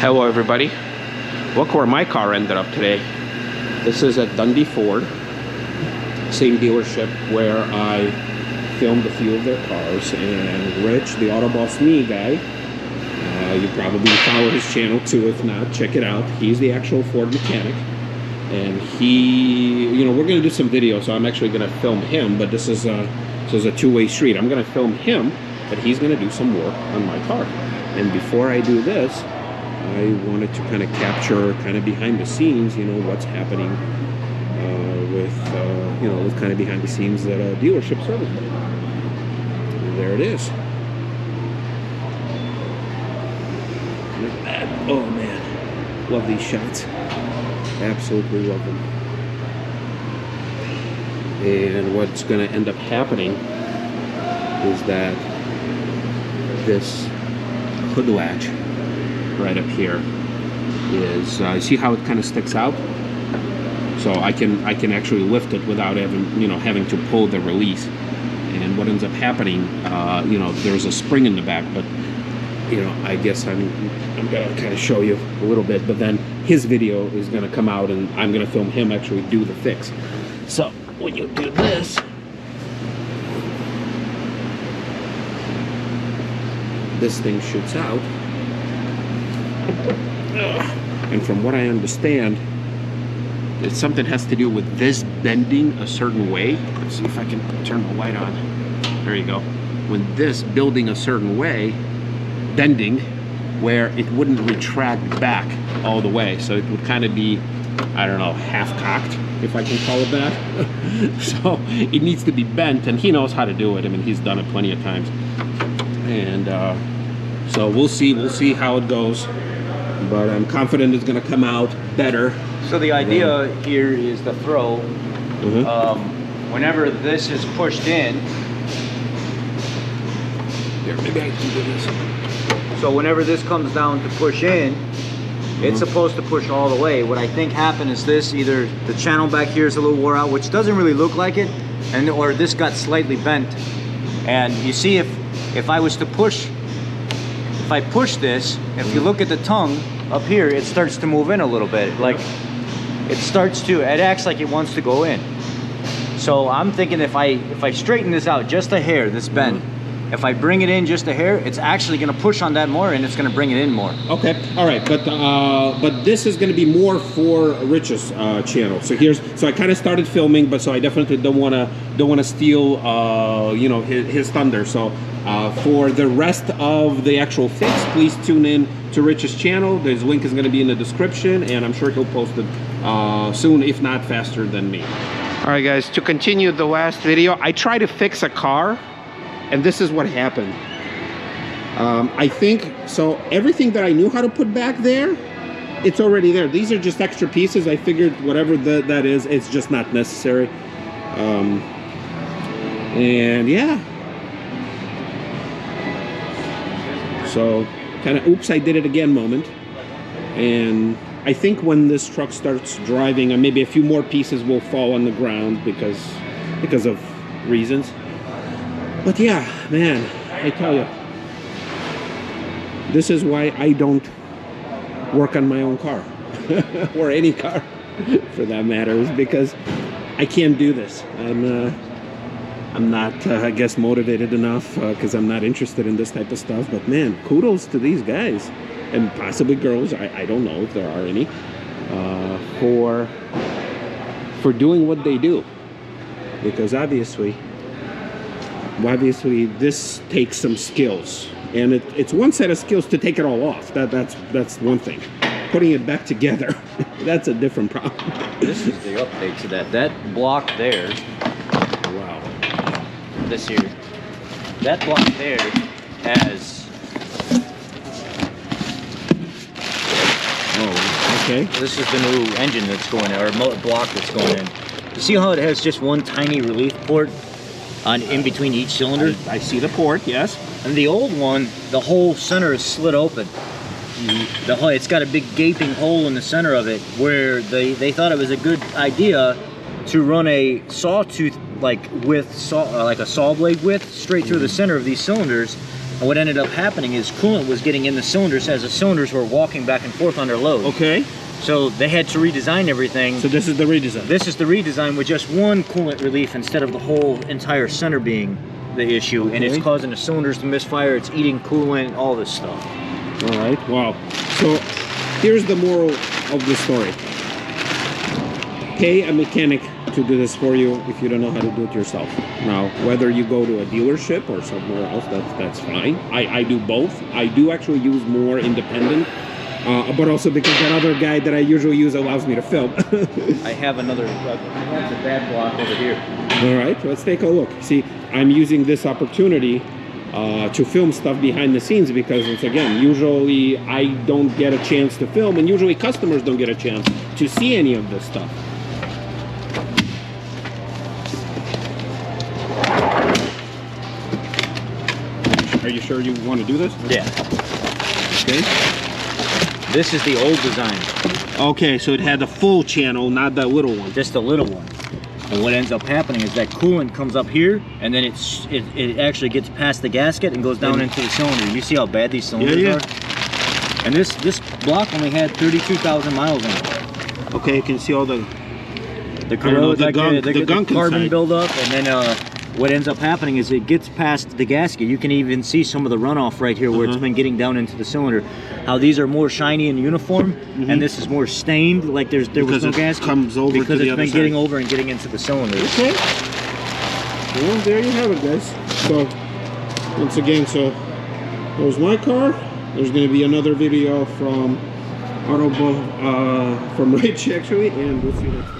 Hello everybody, look where my car ended up today. This is at Dundee Ford, same dealership where I filmed a few of their cars. And Rich, the FordBossMe guy, you probably follow his channel too. If not, check it out. He's the actual Ford mechanic, and he, you know, we're gonna do some video, so I'm actually gonna film him, but this is a two-way street. I'm gonna film him, but he's gonna do some work on my car. And before I do this, I wanted to kind of capture kind of behind the scenes, you know, what's happening with, you know, with kind of behind the scenes at a dealership service. And there it is. Look at that. Oh man, love these shots. Absolutely love them. And what's going to end up happening is that this hood latch right up here is, see how it kind of sticks out? So I can actually lift it without having to pull the release. And what ends up happening, you know, there's a spring in the back, but you know, I guess I'm gonna kind of show you a little bit, but then his video is gonna come out and I'm gonna film him actually do the fix. So when you do this, this thing shoots out. And from what I understand, something has to do with this bending a certain way. Let's see if I can turn the light on. There you go. When this building a certain way, bending, where it wouldn't retract back all the way. So it would kind of be, I don't know, half-cocked, if I can call it that. So it needs to be bent, and he knows how to do it. I mean, he's done it plenty of times. And so we'll see how it goes. But I'm confident it's going to come out better. So the idea here is the throw. Whenever this is pushed in. Here, maybe I can do this. So whenever this comes down to push in, it's supposed to push all the way. What I think happened is this: either the channel back here is a little wore out, which doesn't really look like it, or this got slightly bent. And you see, if I was to push. If I push this, if you look at the tongue up here, it starts to move in a little bit. Like it acts like it wants to go in. So I'm thinking if I straighten this out just a hair, this bend, if I bring it in just a hair, it's actually gonna push on that more and it's gonna bring it in more. Okay, all right, but this is gonna be more for Rich's channel. So I kind of started filming, but so I definitely don't wanna steal you know, his thunder. So for the rest of the actual fix, please tune in to Rich's channel. His link is going to be in the description, and I'm sure he'll post it soon, if not faster than me. All right, guys, to continue the last video, I tried to fix a car, and this is what happened. I think, so everything that I knew how to put back there, it's already there. These are just extra pieces. I figured whatever that is, it's just not necessary. And yeah. So kind of oops, I did it again moment. And I think when this truck starts driving, and maybe a few more pieces will fall on the ground because of reasons. But yeah, man, I tell you, this is why I don't work on my own car or any car for that matter, is because I can't do this. I'm not, I guess, motivated enough because I'm not interested in this type of stuff. But man, kudos to these guys, and possibly girls, I don't know if there are any, for doing what they do. Because obviously this takes some skills, and it's one set of skills to take it all off. That's one thing. Putting it back together, that's a different problem. This is the update to that. That block there. Wow. This here. That block there has. Oh, okay. This is the new engine that's going in, or block that's going in. You see how it has just one tiny relief port in between each cylinder? I see the port, yes. And the old one, the whole center is slit open. It's got a big gaping hole in the center of it, where they thought it was a good idea to run a sawtooth like like a saw blade width straight through the center of these cylinders. And what ended up happening is coolant was getting in the cylinders as the cylinders were walking back and forth under load. Okay. So they had to redesign everything. So this is the redesign. This is the redesign with just one coolant relief instead of the whole entire center being the issue. Okay. And it's causing the cylinders to misfire. It's eating coolant, all this stuff. All right. Wow. So here's the moral of the story. Pay a mechanic to do this for you if you don't know how to do it yourself. Now, whether you go to a dealership or somewhere else, that's fine. I do both. I do actually use more independent, but also because that other guy that I usually use allows me to film. I have another, I have the bad block over here. All right, let's take a look. See, I'm using this opportunity to film stuff behind the scenes because, once again, usually I don't get a chance to film, and usually customers don't get a chance to see any of this stuff. Are you sure you want to do this? Yeah. Okay. This is the old design. Okay, so it had the full channel, not that little one. Just the little one. And what ends up happening is that coolant comes up here, and then it actually gets past the gasket and goes down into the cylinder. You see how bad these cylinders are? And this block only had 32,000 miles on it. Okay, you can see all the corrode, the gunk carbon inside. buildup, and then what ends up happening is it gets past the gasket. You can even see some of the runoff right here where it's been getting down into the cylinder. How these are more shiny and uniform, and this is more stained, like there was no gasket. Comes over because to the it's other been getting over and getting into the cylinder. Okay. Well, there you have it, guys. So, once again, so there's my car. There's going to be another video from from Rich, actually, and we'll see you next time.